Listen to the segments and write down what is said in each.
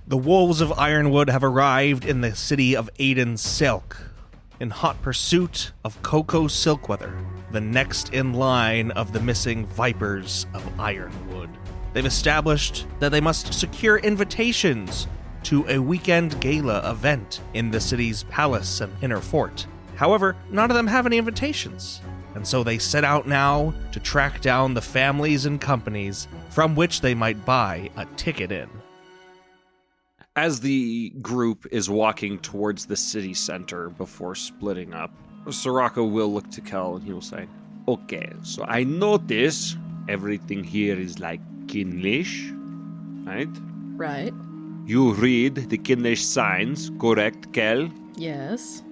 The wolves of Ironwood have arrived in the city of Aiden Silk, in hot pursuit of Koko Silkweather, the next in line of the missing Vipers of Ironwood. They've established that they must secure invitations to a weekend gala event in the city's palace and inner fort. However, none of them have any invitations, and so they set out now to track down the families and companies from which they might buy a ticket in. As the group is walking towards the city center before splitting up, Sirocco will look to Kel and he will say, "Okay, so I notice everything here is like Kinlish, right? Right. You read the Kinlish signs, correct, Kel?" Yes.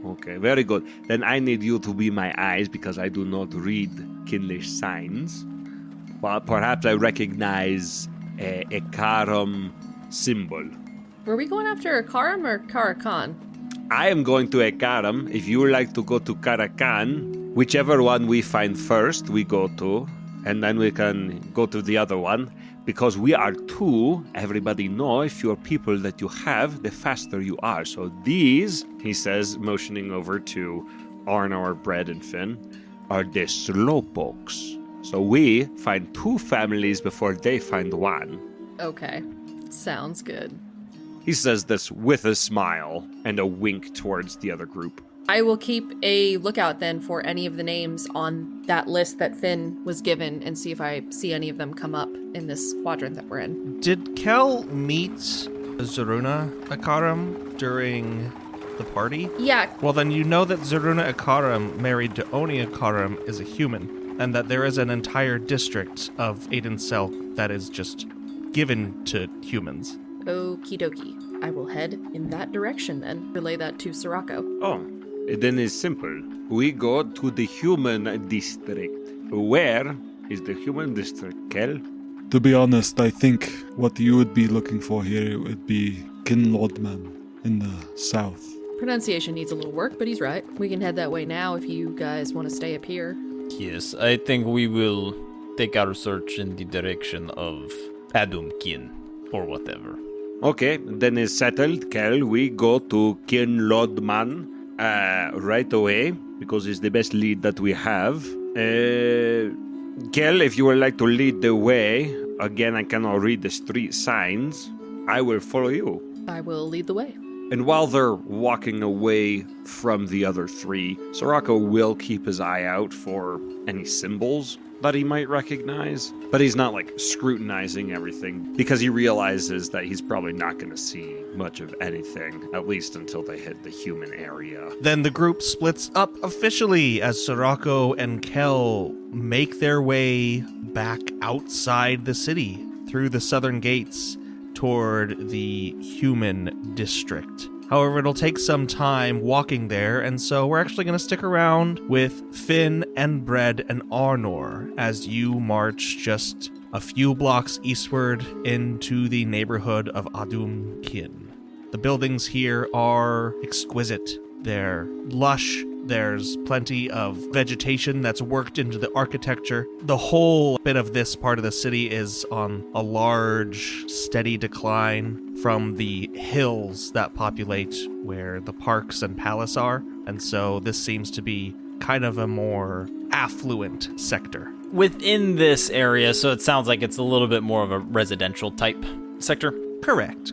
Okay, very good. Then I need you to be my eyes because I do not read Kinlish signs. Well, perhaps I recognize a Karam symbol. Were we going after Karam or Karakan? I am going to Ekaram. If you would like to go to Karakan, whichever one we find first, we go to, and then we can go to the other one. Because we are two, everybody know if you're people that you have, the faster you are. So these, he says, motioning over to Arnor, Bread, and Finn, are the slowpokes. So we find two families before they find one. Okay. Sounds good. He says this with a smile and a wink towards the other group. I will keep a lookout then for any of the names on that list that Finn was given and see if I see any of them come up in this quadrant that we're in. Did Kel meet Zaruna Akaram during the party? Yeah. Well, then you know that Zaruna Akaram, married to Oni Akaram, is a human, and that there is an entire district of Aiden Silk that is just given to humans. Okie dokie. I will head in that direction then. Relay that to Sirocco. Oh, then it's simple. We go to the human district. Where is the human district, Kel? To be honest, I think what you would be looking for here would be Kinlodman in the south. Pronunciation needs a little work, but he's right. We can head that way now if you guys want to stay up here. Yes, I think we will take our search in the direction of Adumkin, or whatever. Okay, then it's settled, Kel. We go to Kinlodman right away, because it's the best lead that we have. Kel, if you would like to lead the way, again, I cannot read the street signs, I will follow you. I will lead the way. And while they're walking away from the other three, Sirocco will keep his eye out for any symbols that he might recognize, but he's not like scrutinizing everything because he realizes that he's probably not going to see much of anything, at least until they hit the human area. Then the group splits up officially as Sirocco and Kel make their way back outside the city through the southern gates toward the human district. However, it'll take some time walking there, and so we're actually going to stick around with Finn and Bread and Arnor as you march just a few blocks eastward into the neighborhood of Adumkin. The buildings here are exquisite. They're lush. There's plenty of vegetation that's worked into the architecture. The whole bit of this part of the city is on a large, steady decline from the hills that populate where the parks and palace are. And so this seems to be kind of a more affluent sector. Within this area, so it sounds like it's a little bit more of a residential type sector? Correct.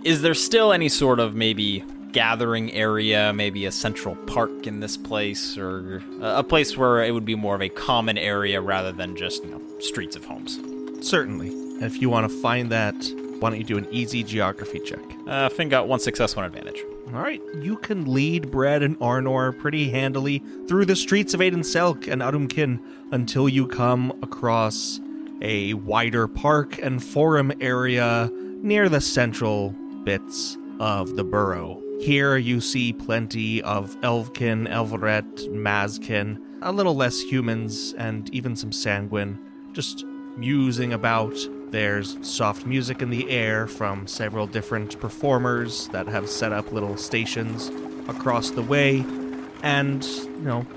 Is there still any sort of maybe gathering area, maybe a central park in this place, or a place where it would be more of a common area rather than just, streets of homes? Certainly. And if you want to find that, why don't you do an easy geography check? Finn got 1 success, 1 advantage. All right, you can lead Bread and Arnor pretty handily through the streets of Aiden Silk and Adumkin until you come across a wider park and forum area near the central bits of the borough. Here you see plenty of Elvkin, Elveret, Mazkin, a little less humans, and even some Sanguine, just musing about. There's soft music in the air from several different performers that have set up little stations across the way, and,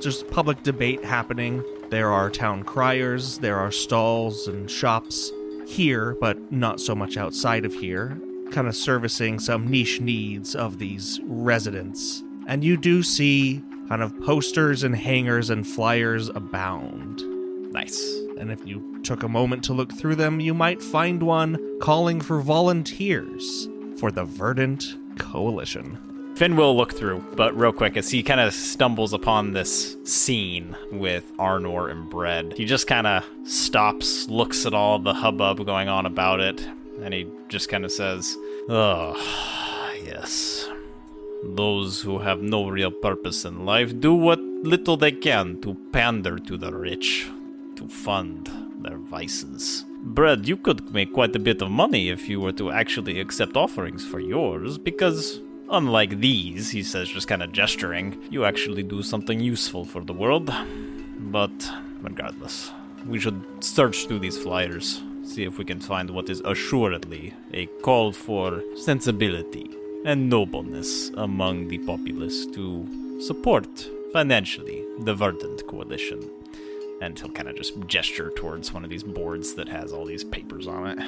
just public debate happening. There are town criers, there are stalls and shops here, but not so much outside of here. kind of servicing some niche needs of these residents. And you do see kind of posters and hangers and flyers abound. Nice. And if you took a moment to look through them, you might find one calling for volunteers for the Verdant Coalition. Finn will look through, but real quick, as he kind of stumbles upon this scene with Arnor and Bread, he just kind of stops, looks at all the hubbub going on about it, and he just kind of says, "Oh, yes. Those who have no real purpose in life do what little they can to pander to the rich, to fund their vices. Bread, you could make quite a bit of money if you were to actually accept offerings for yours, because unlike these," he says, just kind of gesturing, "you actually do something useful for the world. But regardless, we should search through these flyers, see if we can find what is assuredly a call for sensibility and nobleness among the populace to support financially the Verdant Coalition." And he'll kind of just gesture towards one of these boards that has all these papers on it.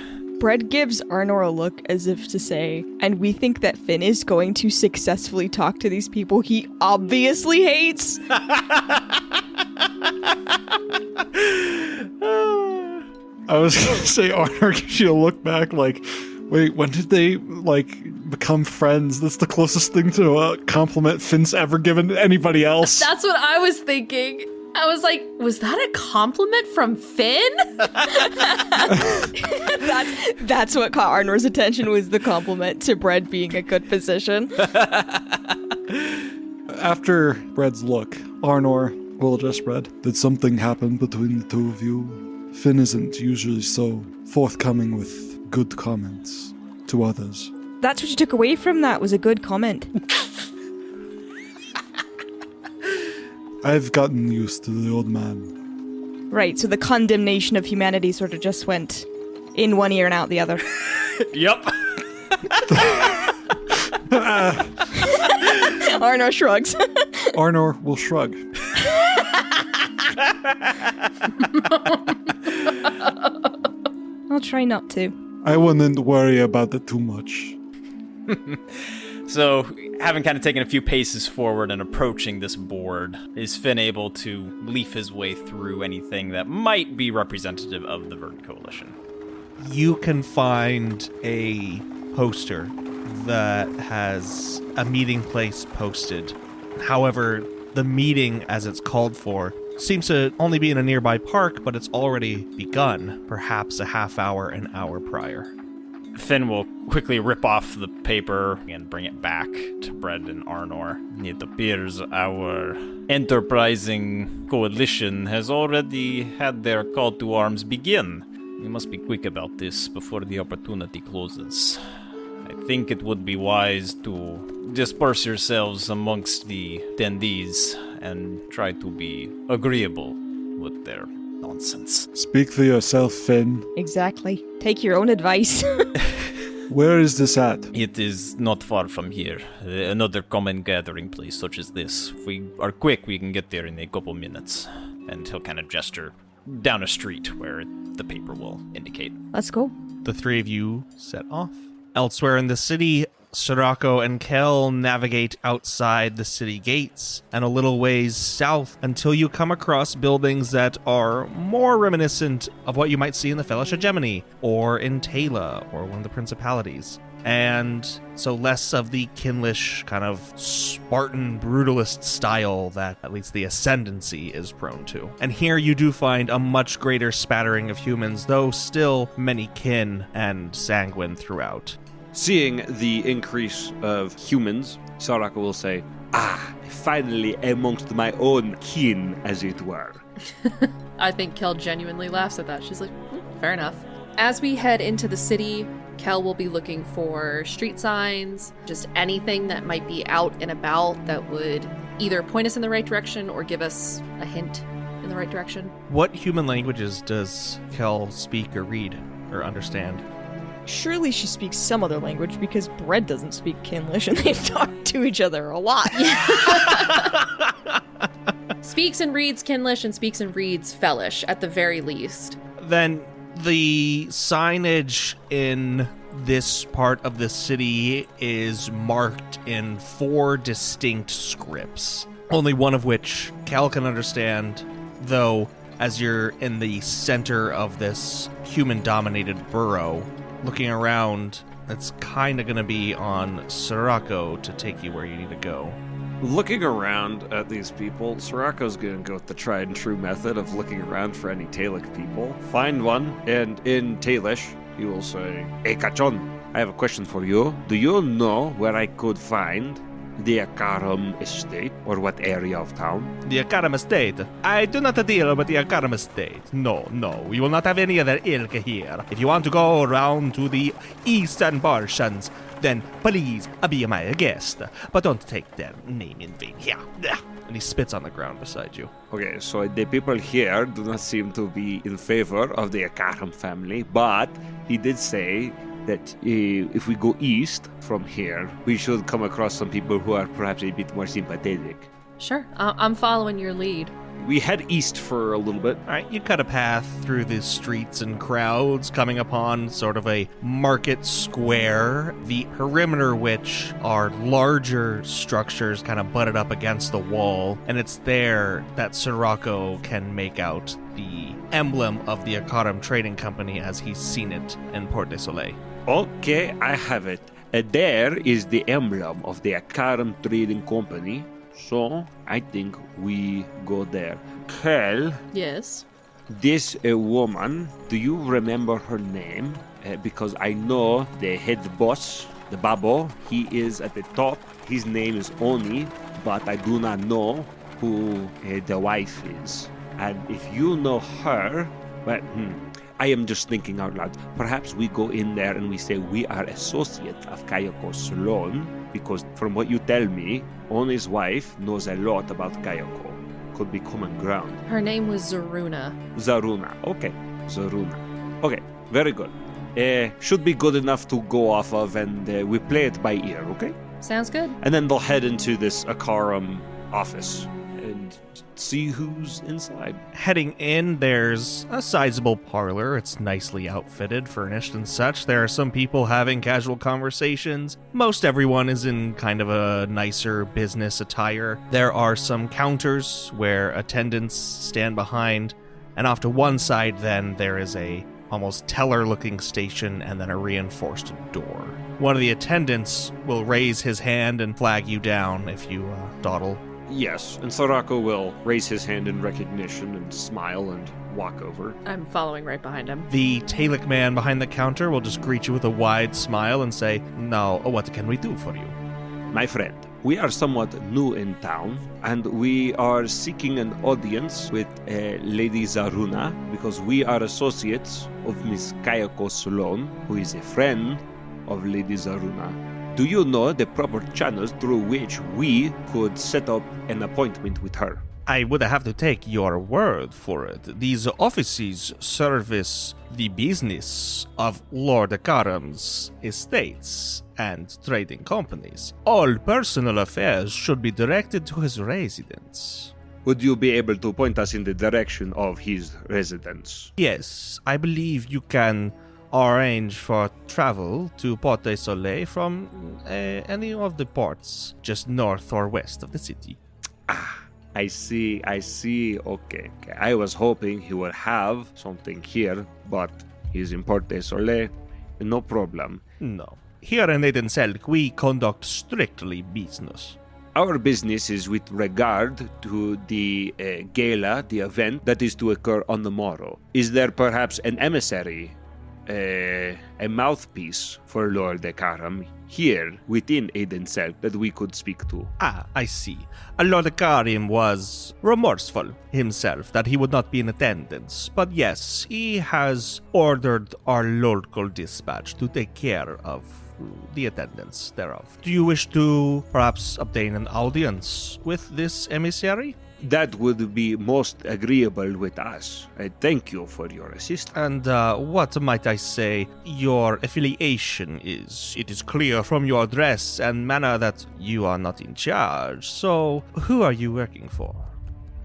Bread gives Arnor a look as if to say, "And we think that Finn is going to successfully talk to these people he obviously hates." I was going to say, Arnor gives you a look back like, wait, when did they, become friends? That's the closest thing to a compliment Finn's ever given to anybody else. That's what I was thinking. I was like, was that a compliment from Finn? That's what caught Arnor's attention, was the compliment to Bread being a good physician. After Bread's look, Arnor will address Bread. Did something happen between the two of you? Finn isn't usually so forthcoming with good comments to others. That's what you took away from that, was a good comment. I've gotten used to the old man. Right, so the condemnation of humanity sort of just went in one ear and out the other. Yep. Arnor shrugs. Arnor will shrug. I'll try not to. I wouldn't worry about it too much. So, having kind of taken a few paces forward and approaching this board, is Finn able to leaf his way through anything that might be representative of the Verdant Coalition? You can find a poster that has a meeting place posted. However, the meeting, as it's called for, seems to only be in a nearby park, but it's already begun, perhaps a half hour, an hour prior. Finn will quickly rip off the paper and bring it back to Bread and Arnor. It appears our enterprising coalition has already had their call to arms begin. We must be quick about this before the opportunity closes. I think it would be wise to disperse yourselves amongst the attendees and try to be agreeable with their nonsense. Speak for yourself, Finn. Exactly. Take your own advice. Where is this at? It is not far from here. Another common gathering place such as this. If we are quick, we can get there in a couple minutes. And he'll kind of gesture down a street where the paper will indicate. Let's go. The three of you set off. Elsewhere in the city, Sirocco and Kel navigate outside the city gates and a little ways south until you come across buildings that are more reminiscent of what you might see in the Fellish Hegemony or in Tala or one of the principalities. And so less of the Kinlish kind of Spartan brutalist style that at least the Ascendancy is prone to. And here you do find a much greater spattering of humans, though still many kin and sanguine throughout. Seeing the increase of humans, Saraka will say, finally amongst my own kin, as it were. I think Kel genuinely laughs at that. She's like, fair enough. As we head into the city, Kel will be looking for street signs, just anything that might be out and about that would either point us in the right direction or give us a hint in the right direction. What human languages does Kel speak or read or understand? Surely she speaks some other language, because Bread doesn't speak Kinlish and they've talked to each other a lot. Speaks and reads Kinlish and speaks and reads Fellish, at the very least. Then The signage in this part of the city is marked in 4 distinct scripts, only one of which Cal can understand, though as you're in the center of this human-dominated borough, looking around, it's kind of going to be on Sirocco to take you where you need to go. Looking around at these people, Sirocco's going to go with the tried and true method of looking around for any Tailic people. Find one, and in Tailish, he will say, "Hey, Cachon, I have a question for you. Do you know where I could find the Akaram estate, or what area of town?" The Akaram estate. I do not deal with the Akaram estate. No. We will not have any of that ilk here. If you want to go around to the eastern portions, then please be my guest. But don't take their name in vain. Yeah. And he spits on the ground beside you. Okay, so the people here do not seem to be in favor of the Akaram family, but he did say that if we go east from here, we should come across some people who are perhaps a bit more sympathetic. Sure, I'm following your lead. We head east for a little bit. All right, you cut a path through the streets and crowds, coming upon sort of a market square, the perimeter which are larger structures kind of butted up against the wall, and it's there that Sirocco can make out the emblem of the Akaram Trading Company as he's seen it in Port de Soleil. Okay, I have it. There is the emblem of the Akaram Trading Company. So, I think we go there. Kel, Yes. this woman, do you remember her name? Because I know the head boss, the Babo, he is at the top. His name is Oni, but I do not know who the wife is. And if you know her, well, I am just thinking out loud. Perhaps we go in there and we say we are associates of Kayako Sloan, because from what you tell me, Oni's wife knows a lot about Kayako. Could be common ground. Her name was Zaruna. Zaruna. Okay, Zaruna. Okay, very good. Should be good enough to go off of, and we play it by ear, okay? Sounds good. And then they'll head into this Akaram office and see who's inside. Heading in, there's a sizable parlor. It's nicely outfitted, furnished, and such. There are some people having casual conversations. Most everyone is in kind of a nicer business attire. There are some counters where attendants stand behind, and off to one side, then, there is a almost teller-looking station and then a reinforced door. One of the attendants will raise his hand and flag you down if you dawdle. Yes, and Sirocco will raise his hand in recognition and smile and walk over. I'm following right behind him. The Tailic man behind the counter will just greet you with a wide smile and say, "Now, what can we do for you?" My friend, we are somewhat new in town, and we are seeking an audience with Lady Zaruna, because we are associates of Miss Kayako Sloan, who is a friend of Lady Zaruna. Do you know the proper channels through which we could set up an appointment with her? I would have to take your word for it. These offices service the business of Lord Akaram's estates and trading companies. All personal affairs should be directed to his residence. Would you be able to point us in the direction of his residence? Yes, I believe you can arrange for travel to Port de Soleil from any of the ports just north or west of the city. I see. Okay. I was hoping he would have something here, but he's in Port de Soleil. No problem. No. Here in Silken, we conduct strictly business. Our business is with regard to the gala, the event that is to occur on the morrow. Is there perhaps an emissary, a mouthpiece for Lord Akaram here within Silken that we could speak to? I see. Lord Akaram was remorseful himself that he would not be in attendance, but yes, he has ordered our local dispatch to take care of the attendance thereof. Do you wish to perhaps obtain an audience with this emissary? That would be most agreeable with us. I thank you for your assistance. And what might I say your affiliation is? It is clear from your dress and manner that you are not in charge. So, who are you working for?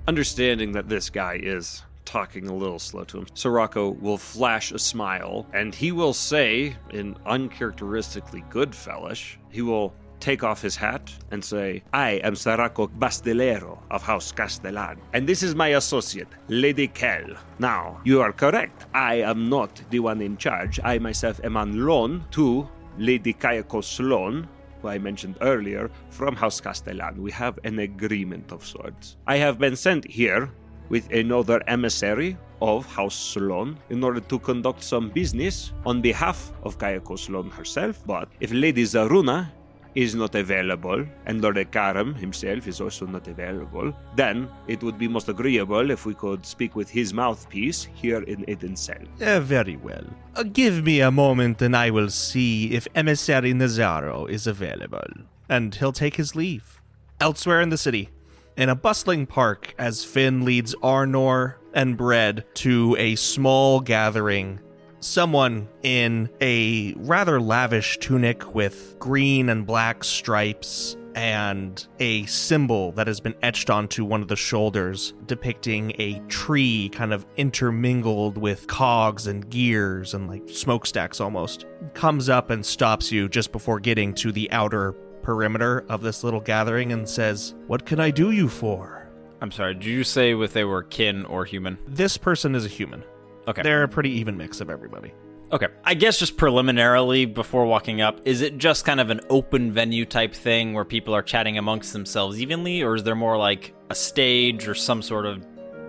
Understanding that this guy is talking a little slow to him. Sirocco will flash a smile, and he will say, in uncharacteristically good fellish, he will take off his hat and say, I am Sirocco Bastillero of House Castellan, and this is my associate, Lady Kell. Now, you are correct. I am not the one in charge. I myself am on loan to Lady Kayako Sloan, who I mentioned earlier, from House Castellan. We have an agreement of sorts. I have been sent here with another emissary of House Sloan in order to conduct some business on behalf of Kayako Sloan herself. But if Lady Zaruna is not available, and Lord Karam himself is also not available, then it would be most agreeable if we could speak with his mouthpiece here in Edensel. Very well. Give me a moment and I will see if Emissary Nazaro is available. And he'll take his leave. Elsewhere in the city, in a bustling park, as Finn leads Arnor and Bread to a small gathering, someone in a rather lavish tunic with green and black stripes and a symbol that has been etched onto one of the shoulders depicting a tree kind of intermingled with cogs and gears and like smokestacks almost, comes up and stops you just before getting to the outer perimeter of this little gathering and says, "What can I do you for?" I'm sorry, did you say if they were kin or human? This person is a human. Okay. They're a pretty even mix of everybody. Okay. I guess just preliminarily, before walking up, is it just kind of an open venue type thing where people are chatting amongst themselves evenly, or is there more like a stage or some sort of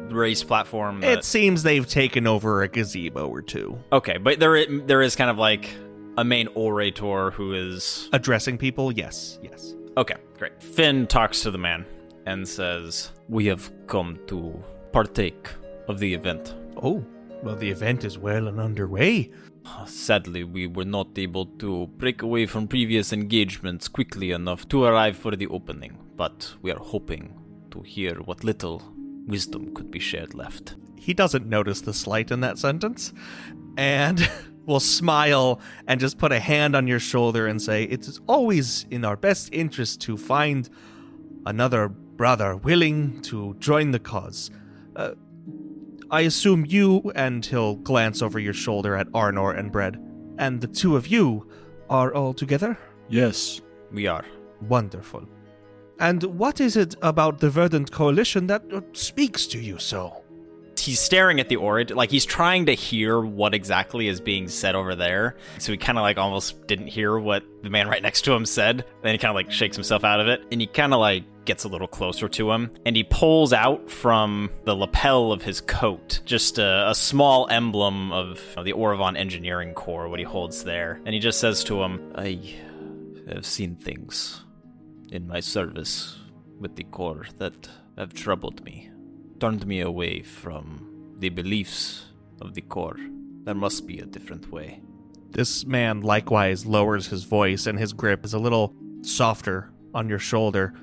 raised platform? It seems they've taken over a gazebo or two. Okay, but there is kind of like a main orator who is... Addressing people? Yes. Okay, great. Finn talks to the man and says, "We have come to partake of the event. Oh, well, the event is well and underway. Sadly, we were not able to break away from previous engagements quickly enough to arrive for the opening, but we are hoping to hear what little wisdom could be shared left." He doesn't notice the slight in that sentence, and will smile and just put a hand on your shoulder and say, "It is always in our best interest to find another brother willing to join the cause. I assume you," and he'll glance over your shoulder at Arnor and Bread, "and the two of you are all together?" Yes. We are. Wonderful. And what is it about the Verdant Coalition that speaks to you so? He's staring at the orator, like he's trying to hear what exactly is being said over there. So he kind of like almost didn't hear what the man right next to him said. Then he kind of like shakes himself out of it, and he kind of like gets a little closer to him, and he pulls out from the lapel of his coat just a small emblem of the Oravon Engineering Corps, what he holds there. And he just says to him, "I have seen things in my service with the Corps that have troubled me, turned me away from the beliefs of the Corps. There must be a different way." This man likewise lowers his voice, and his grip is a little softer on your shoulder.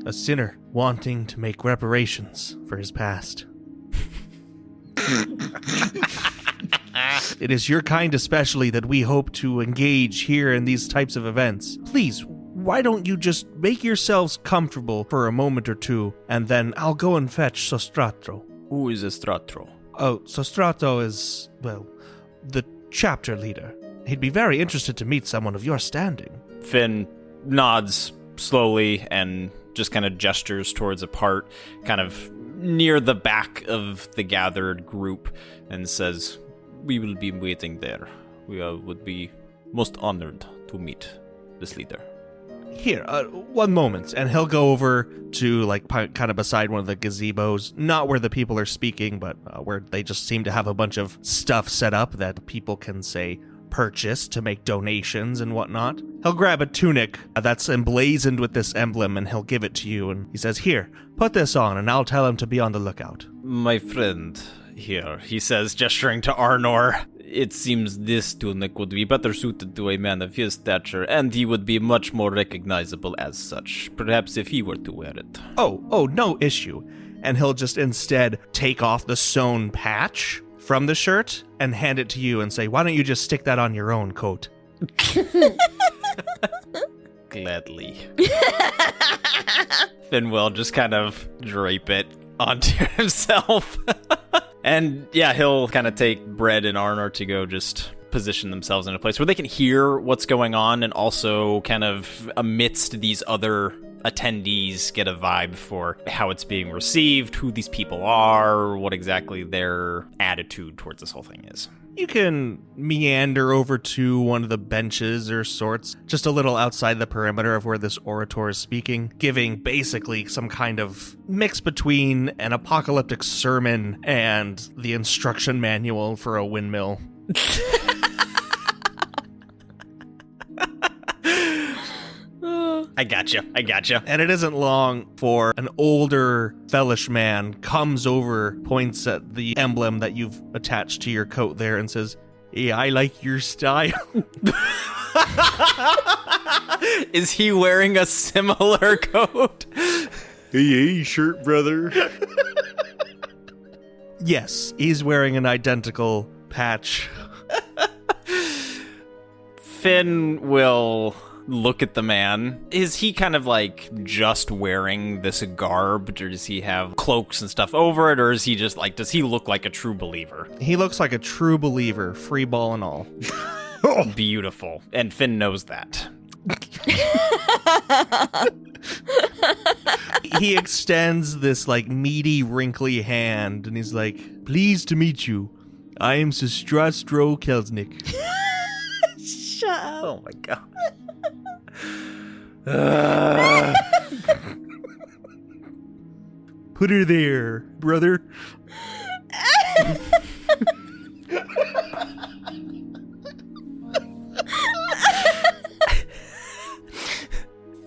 A sinner wanting to make reparations for his past. It is your kind especially that we hope to engage here in these types of events. Please, why don't you just make yourselves comfortable for a moment or two, and then I'll go and fetch Sostratro. Who is Estratro? Oh, Sostrato is, well, the chapter leader. He'd be very interested to meet someone of your standing. Finn nods slowly and just kind of gestures towards a part kind of near the back of the gathered group and says, "We will be waiting there. We would be most honored to meet this leader." Here, one moment, and he'll go over to, like, kind of beside one of the gazebos, not where the people are speaking, but where they just seem to have a bunch of stuff set up that people can, say, purchase to make donations and whatnot. He'll grab a tunic that's emblazoned with this emblem, and he'll give it to you, and he says, "Here, put this on, and I'll tell him to be on the lookout." "My friend here," he says, gesturing to Arnor, "it seems this tunic would be better suited to a man of his stature, and he would be much more recognizable as such, perhaps if he were to wear it." Oh, no issue. And he'll just instead take off the sewn patch from the shirt and hand it to you and say, "Why don't you just stick that on your own coat?" Gladly. Finn will just kind of drape it onto himself. And yeah, he'll kind of take Bread and Arnor to go just position themselves in a place where they can hear what's going on and also kind of amidst these other attendees get a vibe for how it's being received, who these people are, what exactly their attitude towards this whole thing is. You can meander over to one of the benches or sorts, just a little outside the perimeter of where this orator is speaking, giving basically some kind of mix between an apocalyptic sermon and the instruction manual for a windmill. I gotcha. And it isn't long for an older fellish man comes over, points at the emblem that you've attached to your coat there and says, "Hey, I like your style." Is he wearing a similar coat? Hey, shirt brother. Yes, he's wearing an identical patch. Finn will look at the man. Is he kind of like just wearing this garb, or does he have cloaks and stuff over it, or is he just like, does he look like a true believer? He looks like a true believer, free ball and all. Beautiful. And Finn knows that. He extends this like meaty, wrinkly hand and he's like, "Pleased to meet you. I am Sistrastro Kelsnick." Shut up. Oh my god. Put her there, brother.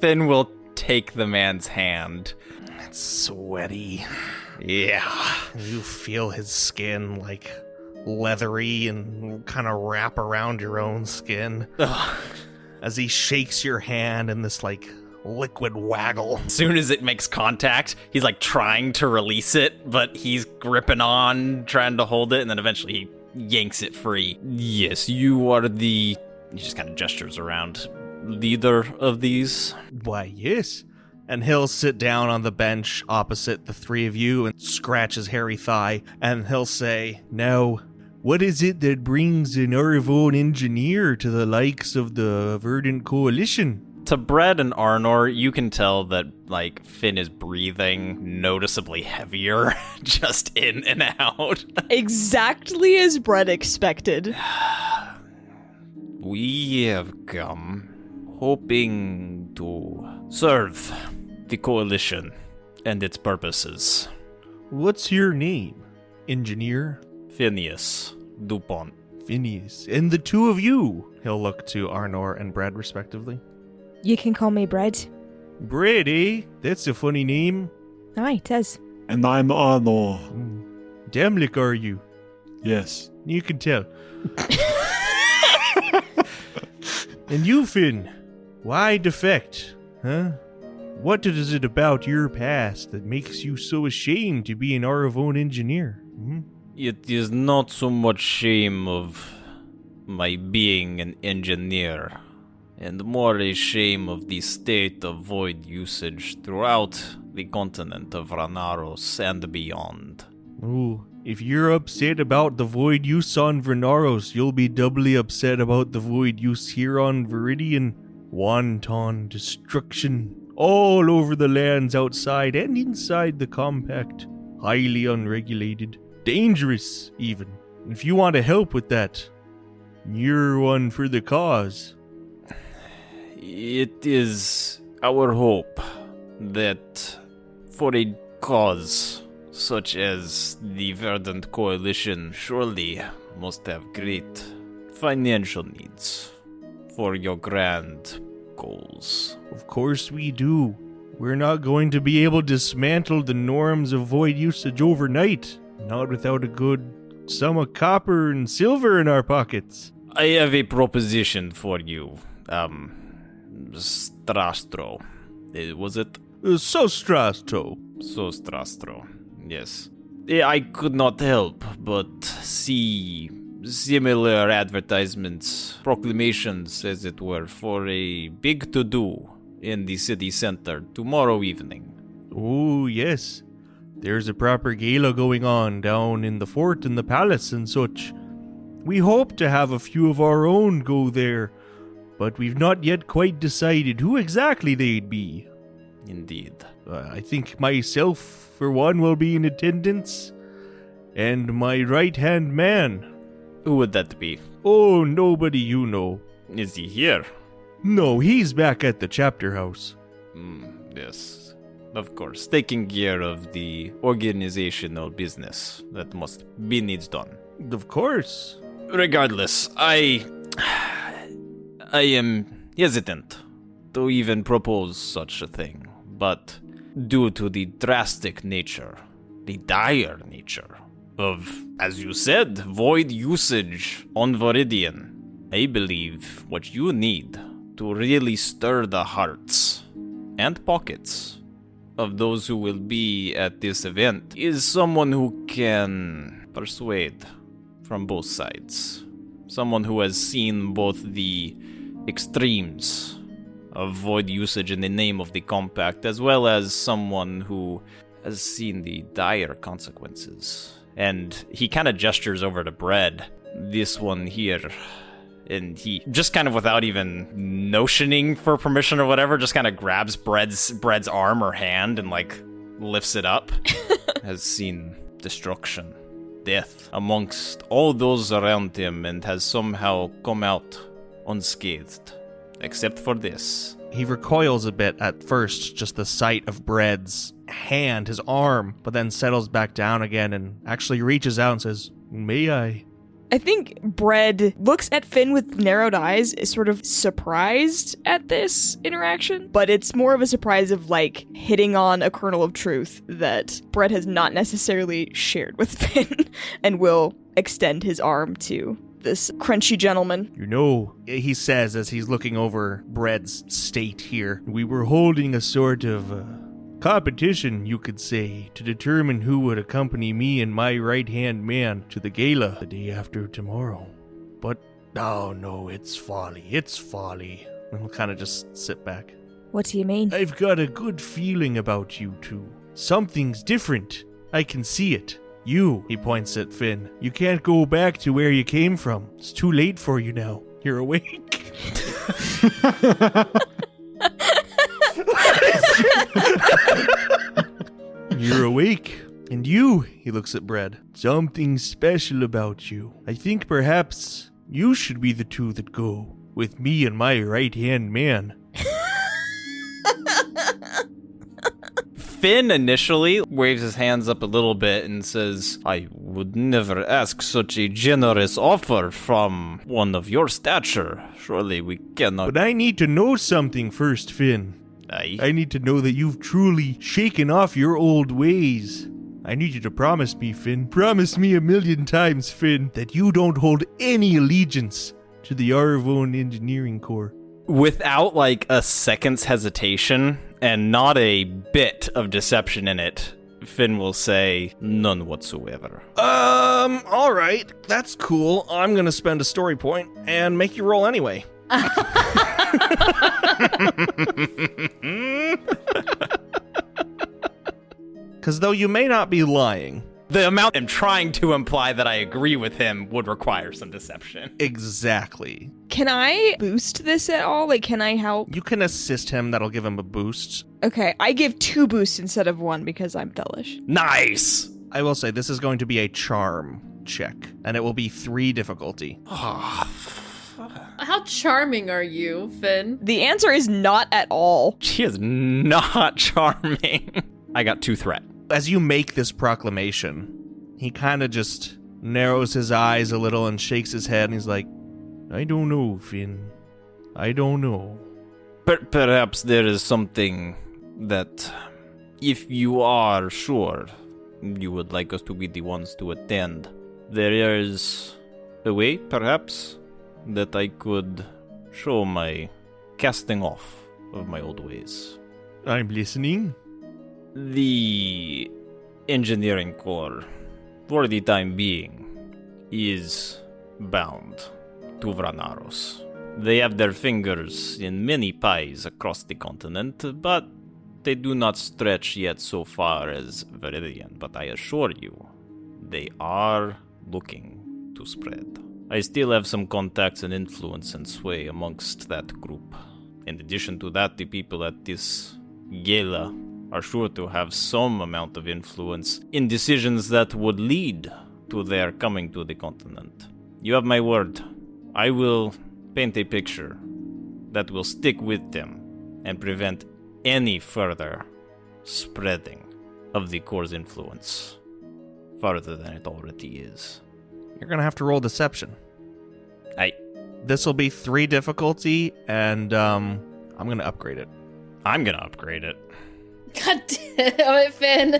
Finn will take the man's hand. It's sweaty. Yeah. You feel his skin like leathery and kind of wrap around your own skin. Ugh. As he shakes your hand in this like liquid waggle. As soon as it makes contact, he's like trying to release it, but he's gripping on, trying to hold it, and then eventually he yanks it free. Yes, you are the... He just kind of gestures around. Leader of these? Why, yes. And he'll sit down on the bench opposite the three of you and scratch his hairy thigh, and he'll say, "Now, what is it that brings an Arivon engineer to the likes of the Verdant Coalition?" To Bread and Arnor, you can tell that, like, Finn is breathing noticeably heavier, just in and out. Exactly as Brett expected. We have come hoping to serve the Coalition and its purposes. "What's your name, engineer?" Phineas Dupont. "Phineas. And the two of you?" He'll look to Arnor and Bread respectively. You can call me Bread. "Bread, eh? That's a funny name." Aye, it is. And I'm Arnor. Damlick, are you? Yes. You can tell. And you, Finn, why defect, huh? What is it about your past that makes you so ashamed to be an Arivon engineer? It is not so much shame of my being an engineer, and more a shame of the state of void usage throughout the continent of Ranaros and beyond. Oh, if you're upset about the void use on Vernaros, you'll be doubly upset about the void use here on Viridian. Wanton destruction all over the lands outside and inside the compact. Highly unregulated. Dangerous, even. If you want to help with that, you're one for the cause. It is our hope that for a cause such as the Verdant Coalition surely must have great financial needs for your grand goals. Of course we do. We're not going to be able to dismantle the norms of void usage overnight. Not without a good sum of copper and silver in our pockets. I have a proposition for you. Strastro. Was it? Sostrasto. Sostrastro. Yes. I could not help but see similar advertisements, proclamations, as it were, for a big to-do in the city center tomorrow evening. Oh, yes. There's a proper gala going on down in the fort and the palace and such. We hope to have a few of our own go there, but we've not yet quite decided who exactly they'd be. Indeed. I think myself, for one, will be in attendance, and my right-hand man. Who would that be? Oh, nobody you know. Is he here? No, he's back at the chapter house. Yes. Of course. Taking care of the organizational business that must be needs done. Of course. Regardless, I am hesitant to even propose such a thing, but due to the drastic nature, the dire nature of, as you said, void usage on Viridian, I believe what you need to really stir the hearts and pockets of those who will be at this event is someone who can persuade from both sides. Someone who has seen both the extremes of void usage in the name of the compact, as well as someone who has seen the dire consequences. And he kind of gestures over to Bread, this one here, and he just kind of without even notioning for permission or whatever, just kind of grabs Bread's arm or hand and like lifts it up. Has seen destruction, death amongst all those around him, and has somehow come out unscathed, except for this. He recoils a bit at first, just the sight of Bread's hand, his arm, but then settles back down again and actually reaches out and says, "May I?" I think Bread looks at Finn with narrowed eyes, is sort of surprised at this interaction, but it's more of a surprise of like hitting on a kernel of truth that Bread has not necessarily shared with Finn and will extend his arm to this crunchy gentleman. You know, he says as he's looking over Bread's state here, we were holding a sort of competition, you could say, to determine who would accompany me and my right-hand man to the gala the day after tomorrow. But, oh no, it's folly. And he'll kind of just sit back. What do you mean? I've got a good feeling about you two. Something's different. I can see it. You, he points at Finn, you can't go back to where you came from. It's too late for you now. You're awake. You're awake. And you, he looks at Bread, something special about you. I think perhaps you should be the two that go, with me and my right-hand man. Finn initially waves his hands up a little bit and says, I would never ask such a generous offer from one of your stature. Surely we cannot... But I need to know something first, Finn. I need to know that you've truly shaken off your old ways. I need you to promise me, Finn. Promise me 1,000,000 times, Finn, that you don't hold any allegiance to the Arvon Engineering Corps. Without like a second's hesitation and not a bit of deception in it, Finn will say, none whatsoever. Alright, that's cool. I'm gonna spend a story point and make you roll anyway. Because though you may not be lying, the amount I'm trying to imply that I agree with him would require some deception. Exactly. Can I boost this at all? Like, can I help? You can assist him, that'll give him a boost. Okay, I give 2 boosts instead of 1 because I'm delish. Nice! I will say this is going to be a charm check, and it will be 3 difficulty. How charming are you, Finn? The answer is not at all. She is not charming. I got 2 threat. As you make this proclamation, he kind of just narrows his eyes a little and shakes his head, and he's like, I don't know, Finn. I don't know. Perhaps there is something that, if you are sure you would like us to be the ones to attend, there is a way, perhaps, that I could show my casting off of my old ways. I'm listening. The engineering corps, for the time being, is bound to Vranaros. They have their fingers in many pies across the continent, but They do not stretch yet so far as Viridian, but I assure you, they are looking to spread. I still have some contacts and influence and sway amongst that group. In addition to that, the people at this gala are sure to have some amount of influence in decisions that would lead to their coming to the continent. You have my word. I will paint a picture that will stick with them and prevent any further spreading of the Core's influence farther than it already is. You're going to have to roll deception. Aye. This will be 3 difficulty, and I'm going to upgrade it. I'm gonna upgrade it. God damn it, Finn.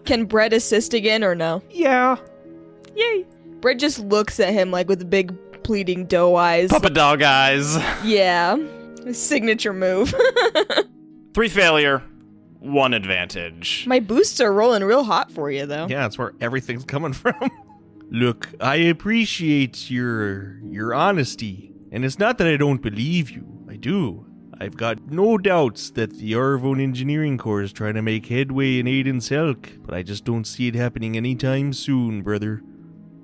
Can Brett assist again or no? Yeah. Yay. Brett just looks at him like with big pleading doe eyes. Puppet dog eyes. Yeah. His signature move. 3 failure, 1 advantage. My boosts are rolling real hot for you, though. Yeah, that's where everything's coming from. Look, I appreciate your honesty, and it's not that I don't believe you. I do. I've got no doubts that the Arvon Engineering Corps is trying to make headway in Aiden Selk, but I just don't see it happening anytime soon, brother.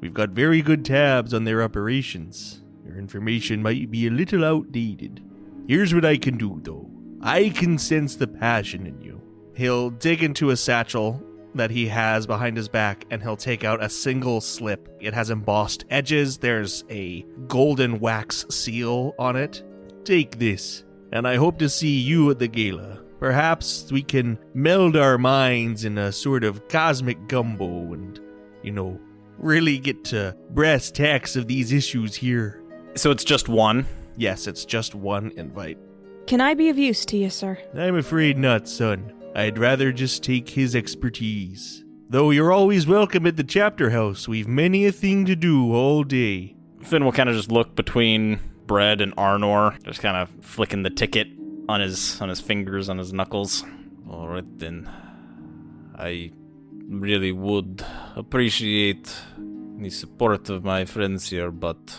We've got very good tabs on their operations. Their information might be a little outdated. Here's what I can do, though. I can sense the passion in you. He'll dig into a satchel that he has behind his back, and he'll take out a single slip. It has embossed edges. There's a golden wax seal on it. Take this, and I hope to see you at the gala. Perhaps we can meld our minds in a sort of cosmic gumbo and, really get to brass tacks of these issues here. So it's just 1? Yes, it's just 1 invite. Can I be of use to you, sir? I'm afraid not, son. I'd rather just take his expertise. Though you're always welcome at the chapter house. We've many a thing to do all day. Finn will kind of just look between Brett and Arnor, just kind of flicking the ticket on his fingers, on his knuckles. All right, then. I really would appreciate the support of my friends here, but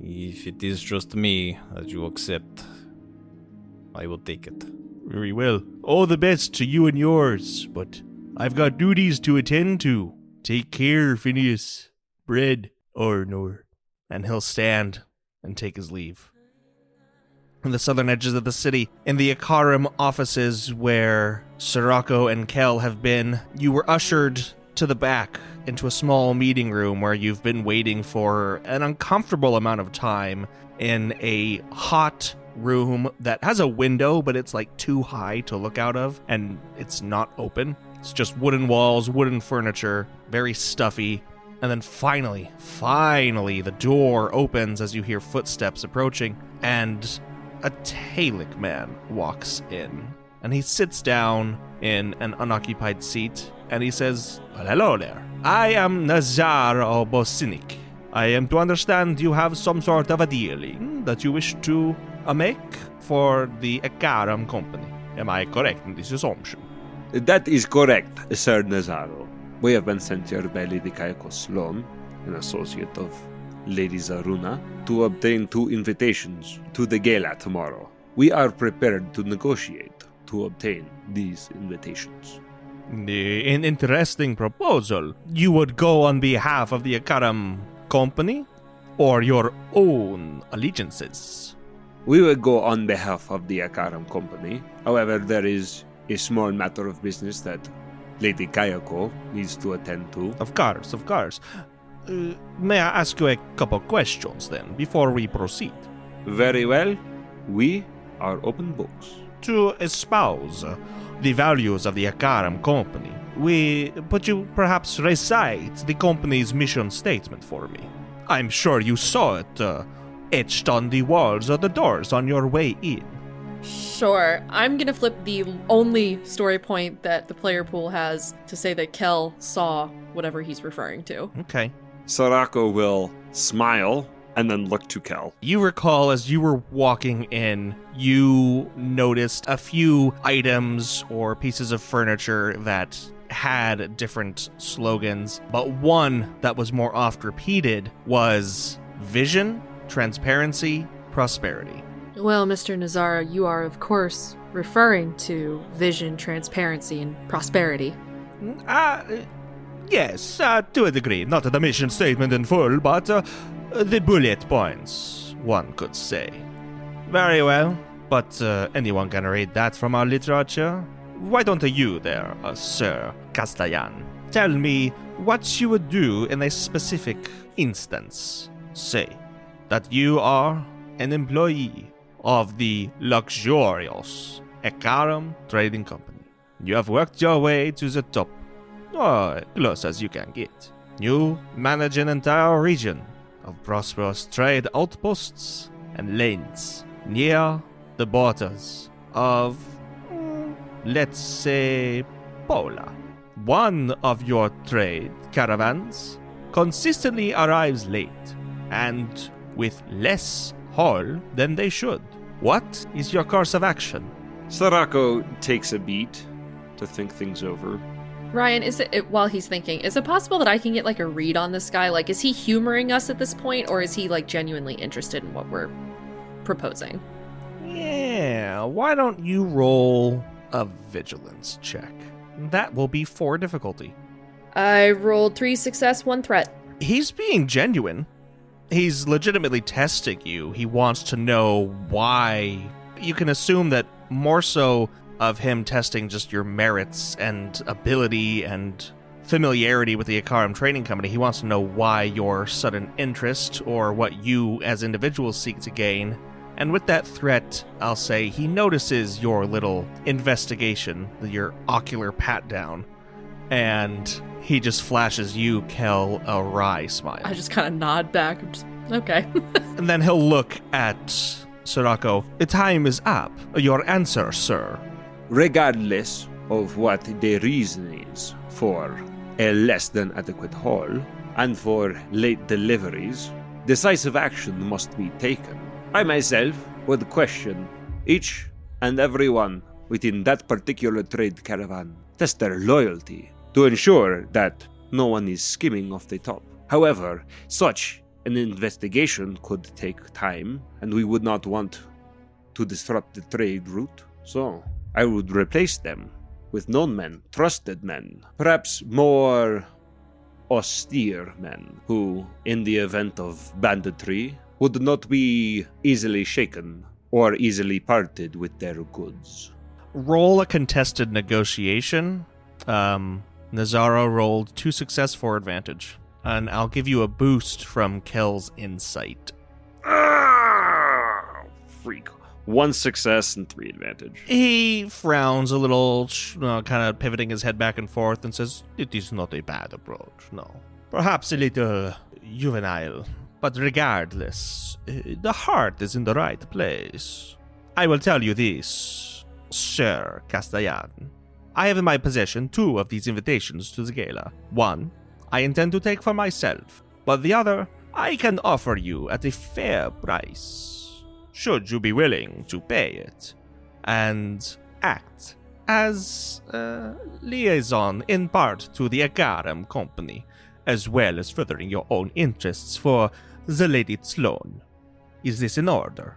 if it is just me that you accept, I will take it. Very well. All the best to you and yours, but I've got duties to attend to. Take care, Phineas. Bread, Arnor. And he'll stand and take his leave. In the southern edges of the city, in the Akarim offices where Sirocco and Kel have been, you were ushered to the back into a small meeting room where you've been waiting for an uncomfortable amount of time in a hot room that has a window, but it's like too high to look out of, and it's not open. It's just wooden walls, wooden furniture, very stuffy. And then finally, the door opens as you hear footsteps approaching, and a Talic man walks in. And he sits down in an unoccupied seat, and he says, "Well, hello there. I am Nazar Obosinik. I am to understand you have some sort of a dealing that you wish to make for the Akaram company. Am I correct in this assumption?" That is correct, Sir Nazaro. We have been sent here by Lady Koko Sloan, an associate of Lady Zaruna, to obtain 2 invitations to the gala tomorrow. We are prepared to negotiate to obtain these invitations. An interesting proposal. You would go on behalf of the Akaram company or your own allegiances? We will go on behalf of the Akaram company. However, there is a small matter of business that Lady Kayako needs to attend to. Of course. May I ask you a couple questions then, before we proceed? Very well. We are open books. To espouse the values of the Akaram company, would you perhaps recite the company's mission statement for me? I'm sure you saw it etched on the walls or the doors on your way in. Sure. I'm gonna flip the only story point that the player pool has to say that Kel saw whatever he's referring to. Okay. Sarako will smile and then look to Kel. You recall as you were walking in, you noticed a few items or pieces of furniture that had different slogans, but one that was more oft repeated was vision, transparency, prosperity. Well, Mr. Nazara, you are, of course, referring to vision, transparency, and prosperity. Yes, to a degree. Not the mission statement in full, but the bullet points, one could say. Very well, but anyone can read that from our literature. Why don't you there, Sir Castellan, tell me what you would do in a specific instance? Say that you are an employee of the luxurious Ekaram Trading Company. You have worked your way to the top, or close as you can get. You manage an entire region of prosperous trade outposts and lanes near the borders of, let's say, Pola. One of your trade caravans consistently arrives late and with less haul than they should. What is your course of action? Sarako takes a beat to think things over. Ryan, while he's thinking, is it possible that I can get like a read on this guy? Like, is he humoring us at this point, or is he like genuinely interested in what we're proposing? Yeah, why don't you roll a vigilance check? That will be 4 difficulty. I rolled 3 success, 1 threat. He's being genuine. He's legitimately testing you. He wants to know why. You can assume that more so of him testing just your merits and ability and familiarity with the Ekaram Trading Company. He wants to know why your sudden interest or what you as individuals seek to gain. And with that threat, I'll say he notices your little investigation, your ocular pat down, and he just flashes you, Kel, a wry smile. I just kind of nod back. I'm just, okay. And then he'll look at Sorako. The time is up. Your answer, sir. Regardless of what the reason is for a less than adequate haul and for late deliveries, decisive action must be taken. I myself would question each and every one within that particular trade caravan, test their loyalty to ensure that no one is skimming off the top. However, such an investigation could take time, and we would not want to disrupt the trade route. So, I would replace them with known men, trusted men, perhaps more austere men, who, in the event of banditry, would not be easily shaken or easily parted with their goods. Roll a contested negotiation. Nazaro rolled 2 success, 4 advantage. And I'll give you a boost from Kel's insight. Freak. 1 success and 3 advantage. He frowns a little, kind of pivoting his head back and forth, and says, "It is not a bad approach, no. Perhaps a little juvenile, but regardless, the heart is in the right place. I will tell you this, Sir Castellan. I have in my possession 2 of these invitations to the gala. One, I intend to take for myself, but the other, I can offer you at a fair price, should you be willing to pay it, and act as liaison in part to the Ekaram Company, as well as furthering your own interests for the Lady Sloane. Is this in order?"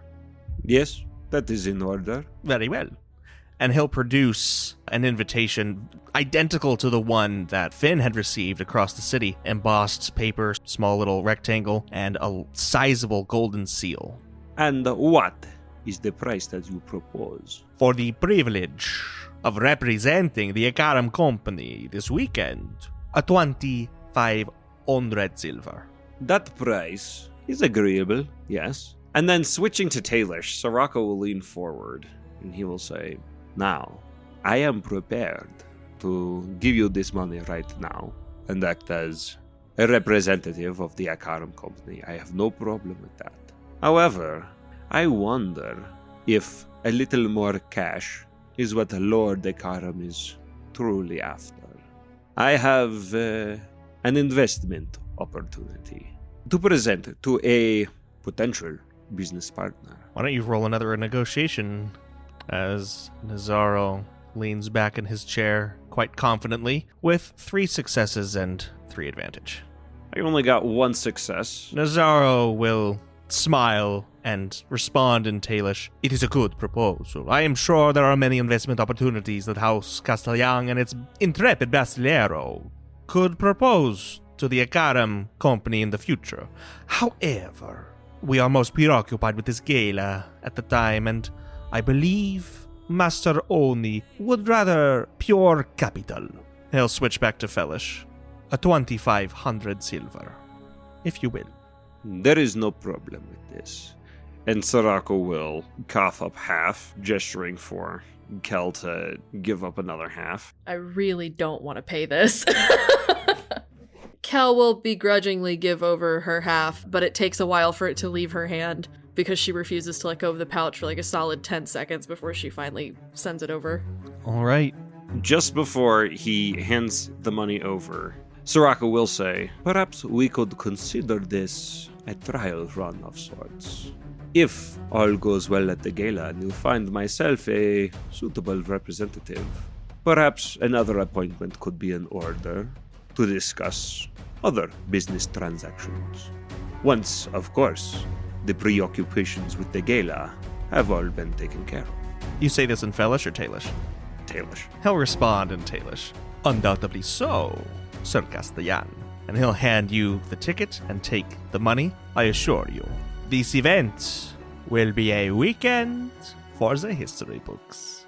Yes, that is in order. Very well. And he'll produce an invitation identical to the one that Finn had received across the city. Embossed paper, small little rectangle, and a sizable golden seal. And what is the price that you propose? For the privilege of representing the Ekaram Company this weekend, a 2,500 silver. That price is agreeable, yes. And then switching to Tailish, Soraka will lean forward and he will say, "Now, I am prepared to give you this money right now and act as a representative of the Ekaram Company. I have no problem with that. However, I wonder if a little more cash is what Lord Ekaram is truly after. I have an investment opportunity to present to a potential business partner." Why don't you roll another negotiation as Nazaro leans back in his chair quite confidently with 3 successes and 3 advantage. I only got 1 success. Nazaro will smile and respond in Tailish. It is a good proposal. I am sure there are many investment opportunities that House Castellan and its intrepid Bastillero could propose to the Akaram company in the future. However, we are most preoccupied with this gala at the time, and I believe Master Oni would rather pure capital. He'll switch back to Fellish. A 2,500 silver, if you will. There is no problem with this. And Sorako will cough up half, gesturing for Kel to give up another half. I really don't want to pay this. Kel will begrudgingly give over her half, but it takes a while for it to leave her hand because she refuses to let go of the pouch for like a solid 10 seconds before she finally sends it over. All right. Just before he hands the money over, Soraka will say, perhaps we could consider this a trial run of sorts. If all goes well at the gala and you find myself a suitable representative, perhaps another appointment could be in order to discuss other business transactions. Once, of course, the preoccupations with the gala have all been taken care of. You say this in Fellish or Tailish? Tailish. He'll respond in Tailish. Undoubtedly so, Sir Castellan. And he'll hand you the ticket and take the money. I assure you, this event will be a weekend for the history books.